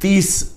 30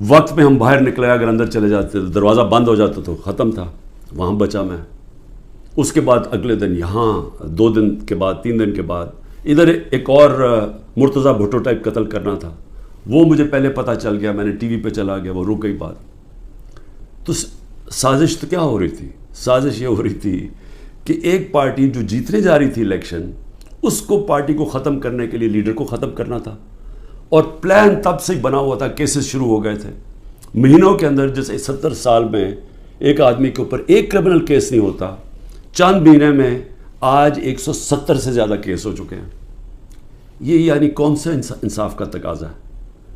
وقت میں ہم باہر نکلے، اگر اندر چلے جاتے تو دروازہ بند ہو جاتا تو ختم تھا، وہاں بچا میں۔ اس کے بعد اگلے دن یہاں، 2 دن کے بعد، 3 دن کے بعد ادھر ایک اور مرتضیٰ بھٹو ٹائپ قتل کرنا تھا، وہ مجھے پہلے پتہ چل گیا، میں نے ٹی وی پہ چلا گیا، وہ رک گئی بات۔ تو سازش تو کیا ہو رہی تھی؟ سازش یہ ہو رہی تھی کہ ایک پارٹی جو جیتنے جا رہی تھی الیکشن، اس کو پارٹی کو ختم کرنے کے لیے لیڈر کو ختم کرنا تھا، اور پلان تب سے بنا ہوا تھا، کیسز شروع ہو گئے تھے مہینوں کے اندر۔ جیسے 70 سال میں ایک آدمی کے اوپر ایک کرمنل کیس نہیں ہوتا، چند مہینے میں آج 170 سے زیادہ کیس ہو چکے ہیں۔ یہ یعنی کون سا انصاف کا تقاضا ہے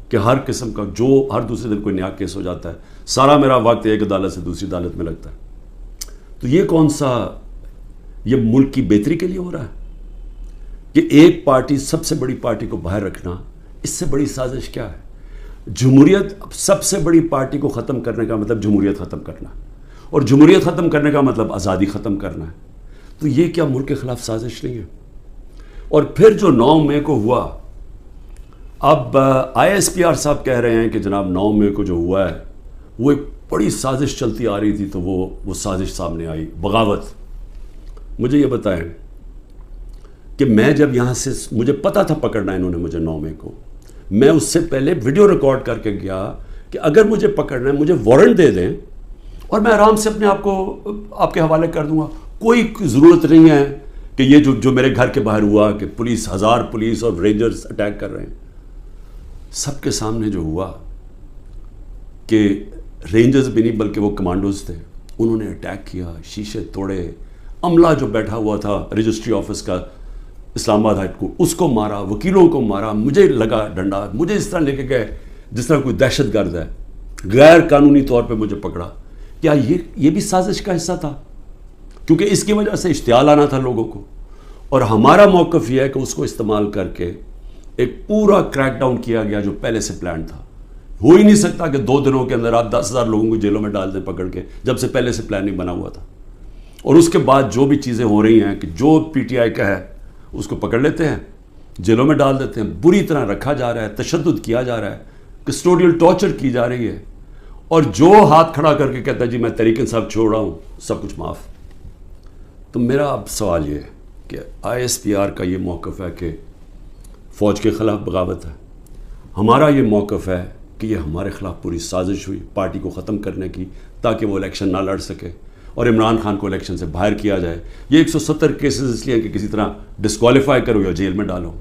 کہ ہر قسم کا، جو ہر دوسرے دن کوئی نیا کیس ہو جاتا ہے، سارا میرا وقت ایک عدالت سے دوسری عدالت میں لگتا ہے۔ تو یہ کون سا، یہ ملک کی بہتری کے لیے ہو رہا ہے کہ ایک پارٹی، سب سے بڑی پارٹی کو باہر رکھنا؟ اس سے بڑی سازش کیا ہے؟ جمہوریت، سب سے بڑی پارٹی کو ختم کرنے کا مطلب جمہوریت ختم کرنا، اور جمہوریت ختم کرنے کا مطلب آزادی ختم کرنا ہے۔ تو یہ کیا ملک کے خلاف سازش نہیں ہے؟ اور پھر جو 9 مئی کو ہوا، اب ISPR صاحب کہہ رہے ہیں کہ جناب 9 مئی کو جو ہوا ہے وہ ایک بڑی سازش چلتی آ رہی تھی، تو وہ سازش سامنے آئی، بغاوت۔ مجھے یہ بتائیں کہ میں جب یہاں سے، مجھے پتا تھا پکڑنا انہوں نے مجھے 9 مئی کو، میں اس سے پہلے ویڈیو ریکارڈ کر کے گیا کہ اگر مجھے پکڑنا ہے مجھے وارنٹ دے دیں اور میں آرام سے اپنے آپ کو آپ کے حوالے کر دوں گا، کوئی ضرورت نہیں ہے کہ یہ جو میرے گھر کے باہر ہوا کہ پولیس، 1000 پولیس اور رینجرز اٹیک کر رہے ہیں۔ سب کے سامنے جو ہوا کہ رینجرز بھی نہیں بلکہ وہ کمانڈوز تھے، انہوں نے اٹیک کیا، شیشے توڑے، عملہ جو بیٹھا ہوا تھا رجسٹری آفس کا اسلام آباد ہائی کورٹ، اس کو مارا، وکیلوں کو مارا، مجھے لگا ڈنڈا، مجھے اس طرح لے کے گئے جس طرح کوئی دہشت گرد ہے، غیر قانونی طور پہ مجھے پکڑا۔ کیا یہ بھی سازش کا حصہ تھا؟ کیونکہ اس کی وجہ سے اشتعال آنا تھا لوگوں کو، اور ہمارا موقف یہ ہے کہ اس کو استعمال کر کے ایک پورا کریک ڈاؤن کیا گیا جو پہلے سے پلان تھا۔ ہو ہی نہیں سکتا کہ 2 دنوں کے اندر آپ 10,000 لوگوں کو جیلوں میں ڈال دیں پکڑ کے، جب سے پہلے سے پلان نہیں بنا ہوا تھا۔ اور اس کے بعد جو بھی چیزیں ہو رہی ہیں کہ جو PTI کا ہے اس کو پکڑ لیتے ہیں، جیلوں میں ڈال دیتے ہیں، بری طرح رکھا جا رہا ہے، تشدد کیا جا رہا ہے، کسٹوڈیل ٹارچر کی جا رہی ہے، اور جو ہاتھ کھڑا کر کے کہتا ہے جی میں تحریک انصاف چھوڑ رہا ہوں، سب کچھ معاف۔ تو میرا اب سوال یہ ہے کہ ISPR کا یہ موقف ہے کہ فوج کے خلاف بغاوت ہے، ہمارا یہ موقف ہے کہ یہ ہمارے خلاف پوری سازش ہوئی پارٹی کو ختم کرنے کی تاکہ وہ الیکشن نہ لڑ سکے اور عمران خان کو الیکشن سے باہر کیا جائے۔ یہ 170 کیسز اس لیے ہیں کہ کسی طرح ڈسکوالیفائی کرو یا جیل میں ڈالو،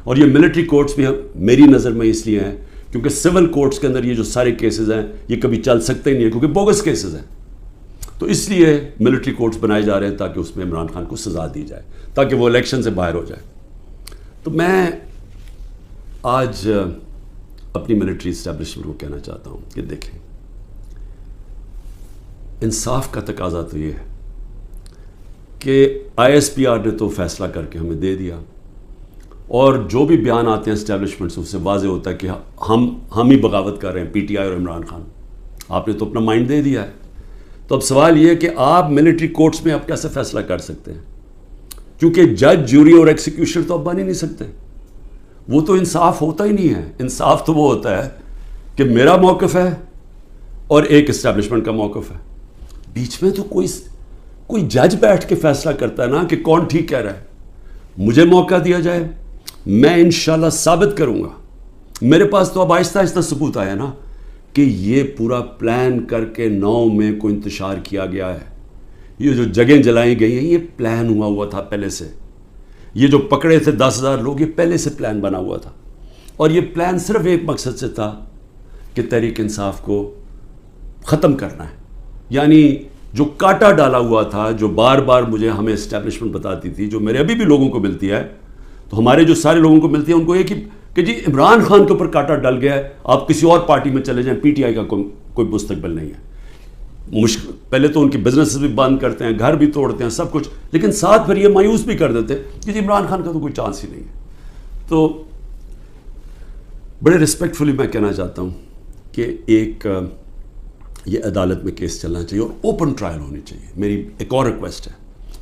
اور یہ ملٹری کورٹس بھی میری نظر میں اس لیے ہیں کیونکہ سول کورٹس کے اندر یہ جو سارے کیسز ہیں یہ کبھی چل سکتے ہی نہیں ہیں کیونکہ بوگس کیسز ہیں، تو اس لیے ملٹری کورٹس بنائے جا رہے ہیں تاکہ اس میں عمران خان کو سزا دی جائے تاکہ وہ الیکشن سے باہر ہو جائے۔ تو میں آج اپنی ملٹری اسٹیبلشمنٹ کو کہنا چاہتا ہوں کہ دیکھیں، انصاف کا تقاضا تو یہ ہے کہ ISPR نے تو فیصلہ کر کے ہمیں دے دیا، اور جو بھی بیان آتے ہیں اسٹیبلشمنٹ سے اس سے واضح ہوتا ہے کہ ہم ہی بغاوت کر رہے ہیں، PTI اور عمران خان۔ آپ نے تو اپنا مائنڈ دے دیا ہے، تو اب سوال یہ ہے کہ آپ ملٹری کورٹس میں آپ کیسے فیصلہ کر سکتے ہیں؟ کیونکہ جج، جوری اور ایکسیکیوشن تو اب بن ہی نہیں سکتے، وہ تو انصاف ہوتا ہی نہیں ہے۔ انصاف تو وہ ہوتا ہے کہ میرا موقف ہے اور ایک اسٹیبلشمنٹ کا موقف ہے، بیچ میں تو کوئی جج بیٹھ کے فیصلہ کرتا ہے نا کہ کون ٹھیک کہہ رہا ہے۔ مجھے موقع دیا جائے، میں انشاءاللہ ثابت کروں گا۔ میرے پاس تو اب آہستہ آہستہ ثبوت آیا نا کہ یہ پورا پلان کر کے 9 مئی کو انتشار کیا گیا ہے، یہ جو جگہیں جلائی گئی ہیں یہ پلان ہوا تھا پہلے سے، یہ جو پکڑے تھے 10,000 لوگ یہ پہلے سے پلان بنا ہوا تھا، اور یہ پلان صرف ایک مقصد سے تھا کہ تحریک انصاف کو ختم کرنا ہے۔ یعنی جو کاٹا ڈالا ہوا تھا، جو بار بار مجھے ہمیں اسٹیبلشمنٹ بتاتی تھی، جو میرے ابھی بھی لوگوں کو ملتی ہے، تو ہمارے جو سارے لوگوں کو ملتی ہے ان کو یہ کہ جی عمران خان کے اوپر کاٹا ڈل گیا ہے، آپ کسی اور پارٹی میں چلے جائیں، PTI کا کوئی مستقبل نہیں ہے۔ پہلے تو ان کی بزنس بھی بند کرتے ہیں، گھر بھی توڑتے ہیں، سب کچھ، لیکن ساتھ پھر یہ مایوس بھی کر دیتے کہ جی عمران خان کا تو کوئی چانس ہی نہیں ہے۔ تو بڑے رسپیکٹفلی میں کہنا چاہتا ہوں کہ یہ عدالت میں کیس چلنا چاہیے اور اوپن ٹرائل ہونی چاہیے۔ میری ایک اور ریکویسٹ ہے،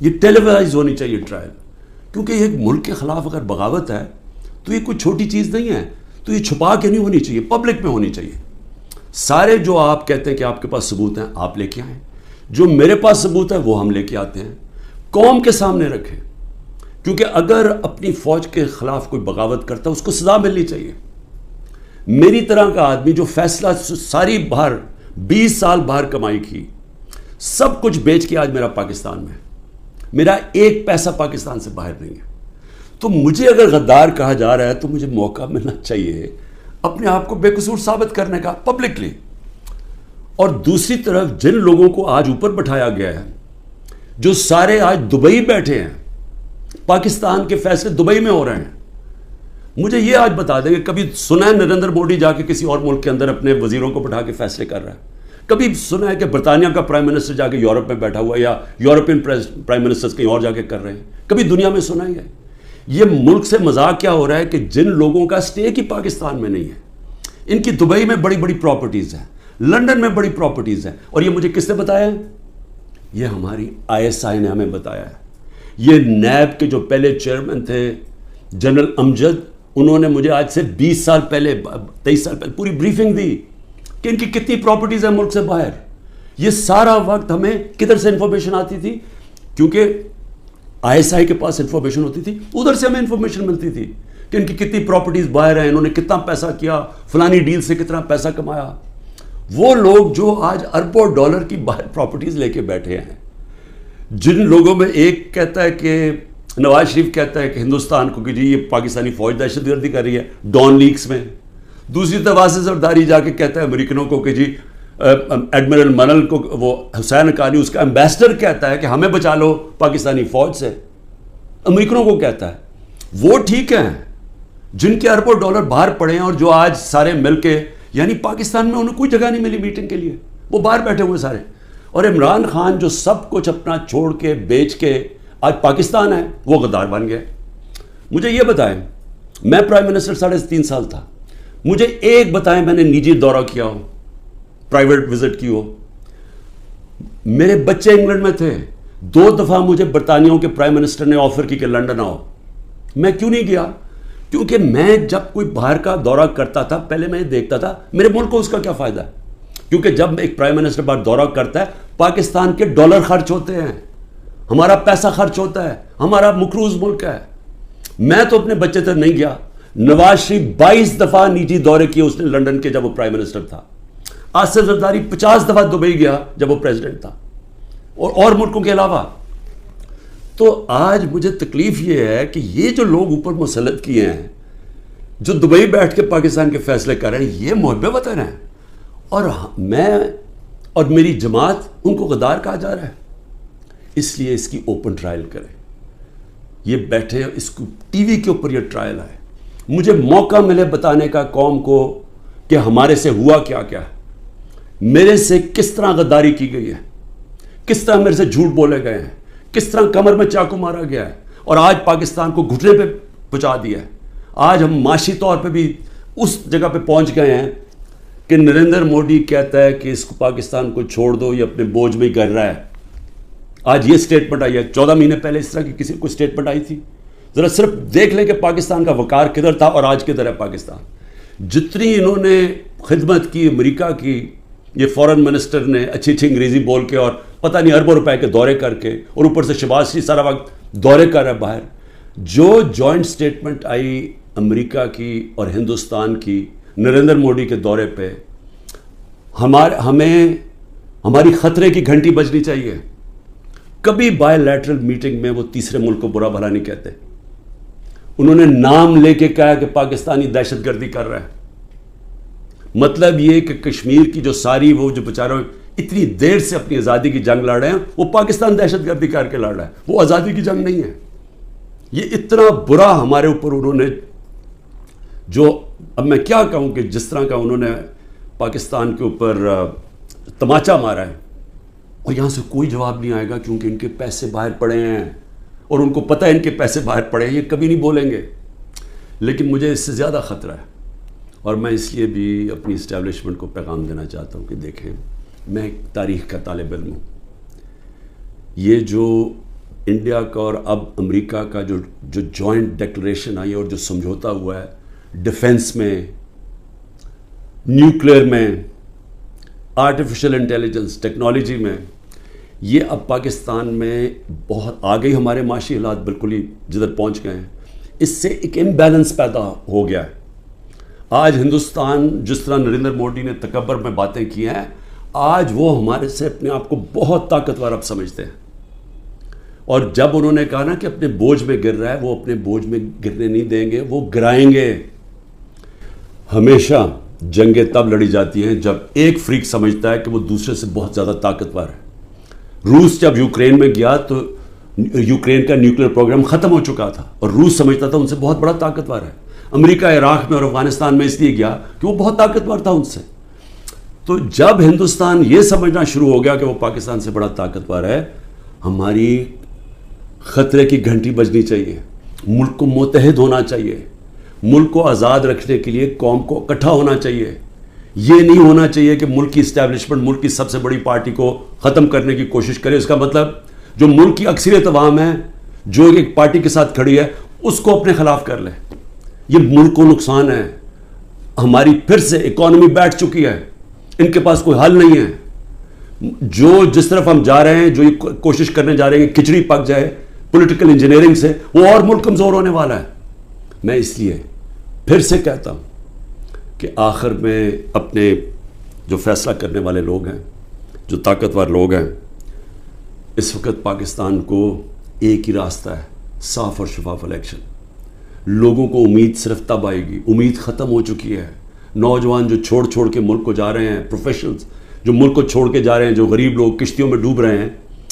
یہ ٹیلیوائز ہونی چاہیے ٹرائل، کیونکہ یہ ایک ملک کے خلاف اگر بغاوت ہے تو یہ کوئی چھوٹی چیز نہیں ہے، تو یہ چھپا کے نہیں ہونی چاہیے، پبلک میں ہونی چاہیے سارے جو آپ کہتے ہیں کہ آپ کے پاس ثبوت ہیں آپ لے کے آئیں, جو میرے پاس ثبوت ہے وہ ہم لے کے آتے ہیں, قوم کے سامنے رکھیں, کیونکہ اگر اپنی فوج کے خلاف کوئی بغاوت کرتا ہے اس کو سزا ملنی چاہیے. میری طرح کا آدمی جو فیصلہ ساری باہر 20 سال باہر کمائی کی, سب کچھ بیچ کے آج میرا پاکستان میں, میرا ایک پیسہ پاکستان سے باہر نہیں ہے, تو مجھے اگر غدار کہا جا رہا ہے تو مجھے موقع ملنا چاہیے اپنے آپ کو بے قصور ثابت کرنے کا پبلکلی. اور دوسری طرف جن لوگوں کو آج اوپر بٹھایا گیا ہے, جو سارے آج دبئی بیٹھے ہیں, پاکستان کے فیصلے دبئی میں ہو رہے ہیں, مجھے یہ آج بتا دیں کہ کبھی سنا ہے نریندر مودی جا کے کسی اور ملک کے اندر اپنے وزیروں کو بٹھا کے فیصلے کر رہا ہے؟ کبھی سنا ہے کہ برطانیہ کا پرائم منسٹر جا کے یورپ میں بیٹھا ہوا, یا یورپین پرائم منسٹر کہیں اور جا کے کر رہے ہیں؟ کبھی دنیا میں سنا ہی ہے؟ یہ ملک سے مذاق کیا ہو رہا ہے کہ جن لوگوں کا اسٹیک ہی پاکستان میں نہیں ہے, ان کی دبئی میں بڑی بڑی پراپرٹیز ہیں, لنڈن میں بڑی پراپرٹیز ہیں, اور یہ مجھے کس نے بتایا ہے؟ یہ ہماری ISI نے ہمیں بتایا ہے. یہ نیب کے جو پہلے چیئرمین تھے جنرل امجد, انہوں نے مجھے آج سے 20 سال پہلے 23 سال پہلے پوری بریفنگ دی کہ ان کی کتنی پراپرٹیز ہیں ملک سے باہر. یہ سارا وقت ہمیں کدھر سے انفارمیشن آتی تھی؟ کیونکہ ISI کے پاس انفارمیشن ہوتی تھی, ادھر سے ہمیں انفارمیشن ملتی تھی کہ ان کی کتنی پراپرٹیز باہر ہیں, انہوں نے کتنا پیسہ کیا, فلانی ڈیل سے کتنا پیسہ کمایا. وہ لوگ جو آج اربوں ڈالر کی باہر پراپرٹیز لے کے بیٹھے ہیں, جن لوگوں میں ایک کہتا ہے کہ نواز شریف کہتا ہے کہ ہندوستان کو کہ جی یہ پاکستانی فوج دہشت گردی کر رہی ہے ڈان لیکس میں, دوسری طرف آصف زرداری جا کے کہتا ہے امریکنوں کو کہ جی ایڈمرل منل کو, وہ حسین حقانی اس کا ایمبیسڈر کہتا ہے کہ ہمیں بچا لو پاکستانی فوج سے, امریکنوں کو کہتا ہے. وہ ٹھیک ہیں جن کے اربوں ڈالر باہر پڑے ہیں, اور جو آج سارے مل کے, یعنی پاکستان میں انہیں کوئی جگہ نہیں ملی میٹنگ کے لیے, وہ باہر بیٹھے ہوئے سارے. اور عمران خان جو سب کچھ اپنا چھوڑ کے بیچ کے آج پاکستان ہے, وہ غدار بن گئے. مجھے یہ بتائیں, میں پرائم منسٹر 3.5 سال تھا, مجھے ایک بتائیں میں نے نجی دورہ کیا ہو, پرائیویٹ وزٹ کی ہو. میرے بچے انگلینڈ میں تھے, 2 دفعہ مجھے برطانیہ کے پرائم منسٹر نے آفر کی کہ لنڈن آؤ, میں کیوں نہیں گیا؟ کیونکہ میں جب کوئی باہر کا دورہ کرتا تھا پہلے میں دیکھتا تھا میرے ملک کو اس کا کیا فائدہ ہے. کیونکہ جب ایک پرائم منسٹر باہر دورہ کرتا ہے, پاکستان کے ڈالر خرچ ہوتے ہیں, ہمارا پیسہ خرچ ہوتا ہے, ہمارا مقروض ملک ہے. میں تو اپنے بچے تک نہیں گیا. نواز شریف 22 دفعہ نجی دورے کیے اس نے لنڈن کے جب وہ پرائم منسٹر تھا. آصف زرداری 50 دفعہ دبئی گیا جب وہ پریزیڈنٹ تھا, اور ملکوں کے علاوہ. تو آج مجھے تکلیف یہ ہے کہ یہ جو لوگ اوپر مسلط کیے ہیں, جو دبئی بیٹھ کے پاکستان کے فیصلے کر رہے ہیں, یہ محب وطن ہیں, اور میں اور میری جماعت ان کو غدار کہا جا رہا ہے. اس لیے اس کی اوپن ٹرائل کریں. یہ بیٹھے اس کو ٹی وی کے اوپر یہ ٹرائل آئے, مجھے موقع ملے بتانے کا قوم کو کہ ہمارے سے ہوا کیا کیا ہے, میرے سے کس طرح غداری کی گئی ہے, کس طرح میرے سے جھوٹ بولے گئے ہیں, کس طرح کمر میں چاقو مارا گیا ہے, اور آج پاکستان کو گھٹنے پہ پہنچا دیا ہے. آج ہم معاشی طور پہ بھی اس جگہ پہ پہنچ گئے ہیں کہ نریندر مودی کہتا ہے کہ اس کو پاکستان کو چھوڑ دو, یہ اپنے بوجھ میں ہی کر رہا ہے. آج یہ سٹیٹمنٹ آئی ہے, 14 مہینے پہلے اس طرح کی کسی کو سٹیٹمنٹ آئی تھی؟ ذرا صرف دیکھ لیں کہ پاکستان کا وقار کدھر تھا اور آج کدھر ہے پاکستان. جتنی انہوں نے خدمت کی امریکہ کی, یہ فورن منسٹر نے اچھی اچھی انگریزی بول کے اور پتہ نہیں اربوں روپے کے دورے کر کے, اور اوپر سے شہباز شریف سارا وقت دورے کر رہا ہے باہر. جو جوائنٹ سٹیٹمنٹ آئی امریکہ کی اور ہندوستان کی نریندر مودی کے دورے پہ, ہمیں ہماری خطرے کی گھنٹی بجنی چاہیے. کبھی بائی لیٹرل میٹنگ میں وہ تیسرے ملک کو برا بھلا نہیں کہتے. انہوں نے نام لے کے کہا کہ پاکستانی دہشت گردی کر رہا ہے. مطلب یہ کہ کشمیر کی جو ساری وہ جو بیچارے اتنی دیر سے اپنی آزادی کی جنگ لڑ رہے ہیں, وہ پاکستان دہشت گردی کر کے لڑ رہا ہے, وہ آزادی کی جنگ نہیں ہے. یہ اتنا برا ہمارے اوپر انہوں نے, جو اب میں کیا کہوں کہ جس طرح کا انہوں نے پاکستان کے اوپر تماچا مارا ہے, اور یہاں سے کوئی جواب نہیں آئے گا کیونکہ ان کے پیسے باہر پڑے ہیں, اور ان کو پتہ ہے ان کے پیسے باہر پڑے ہیں, یہ کبھی نہیں بولیں گے. لیکن مجھے اس سے زیادہ خطرہ ہے, اور میں اس لیے بھی اپنی اسٹیبلشمنٹ کو پیغام دینا چاہتا ہوں کہ دیکھیں, میں ایک تاریخ کا طالب علم ہوں. یہ جو انڈیا کا اور اب امریکہ کا جو جوائنٹ ڈکلریشن آئی اور جو سمجھوتا ہوا ہے ڈیفنس میں, نیوکلیئر میں, آرٹیفیشل انٹیلیجنس ٹیکنالوجی میں یہ اب پاکستان میں بہت آگے ہمارے معاشی حالات بالکل ہی جدھر پہنچ گئے ہیں. اس سے ایک امبیلنس پیدا ہو گیا ہے. آج ہندوستان جس طرح نریندر مودی نے تکبر میں باتیں کی ہیں, آج وہ ہمارے سے اپنے آپ کو بہت طاقتور اب سمجھتے ہیں. اور جب انہوں نے کہا نا کہ اپنے بوجھ میں گر رہا ہے, وہ اپنے بوجھ میں گرنے نہیں دیں گے, وہ گرائیں گے. ہمیشہ جنگیں تب لڑی جاتی ہیں جب ایک فریق سمجھتا ہے کہ وہ دوسرے سے بہت زیادہ طاقتور ہے. روس جب یوکرین میں گیا تو یوکرین کا نیوکلیر پروگرام ختم ہو چکا تھا اور روس سمجھتا تھا ان سے بہت بڑا طاقتور ہے. امریکہ عراق میں اور افغانستان میں اس لیے گیا کہ وہ بہت طاقتور تھا ان سے. تو جب ہندوستان یہ سمجھنا شروع ہو گیا کہ وہ پاکستان سے بڑا طاقتور ہے, ہماری خطرے کی گھنٹی بجنی چاہیے. ملک کو متحد ہونا چاہیے. ملک کو آزاد رکھنے کے لیے قوم کو اکٹھا ہونا چاہیے. یہ نہیں ہونا چاہیے کہ ملک کی اسٹیبلشمنٹ ملک کی سب سے بڑی پارٹی کو ختم کرنے کی کوشش کرے. اس کا مطلب جو ملک کی اکثریت عوام ہے, جو ایک پارٹی کے ساتھ کھڑی ہے, اس کو اپنے خلاف کر لے. یہ ملک کو نقصان ہے. ہماری پھر سے اکانومی بیٹھ چکی ہے, ان کے پاس کوئی حل نہیں ہے. جو جس طرف ہم جا رہے ہیں, جو یہ کوشش کرنے جا رہے ہیں کہ کھچڑی پک جائے پولیٹیکل انجینئرنگ سے, وہ اور ملک کمزور ہونے والا ہے. میں اس لیے پھر سے کہتا ہوں کہ آخر میں اپنے جو فیصلہ کرنے والے لوگ ہیں, جو طاقتور لوگ ہیں, اس وقت پاکستان کو ایک ہی راستہ ہے, صاف اور شفاف الیکشن. لوگوں کو امید صرف تب آئے گی, امید ختم ہو چکی ہے. نوجوان جو چھوڑ کے ملک کو جا رہے ہیں, پروفیشنلز جو ملک کو چھوڑ کے جا رہے ہیں, جو غریب لوگ کشتیوں میں ڈوب رہے ہیں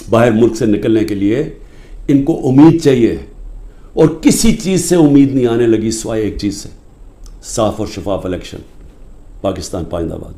باہر ملک سے نکلنے کے لیے, ان کو امید چاہیے. اور کسی چیز سے امید نہیں آنے لگی سوائے ایک چیز سے, صاف اور شفاف الیکشن. پاکستان پائندہ باد.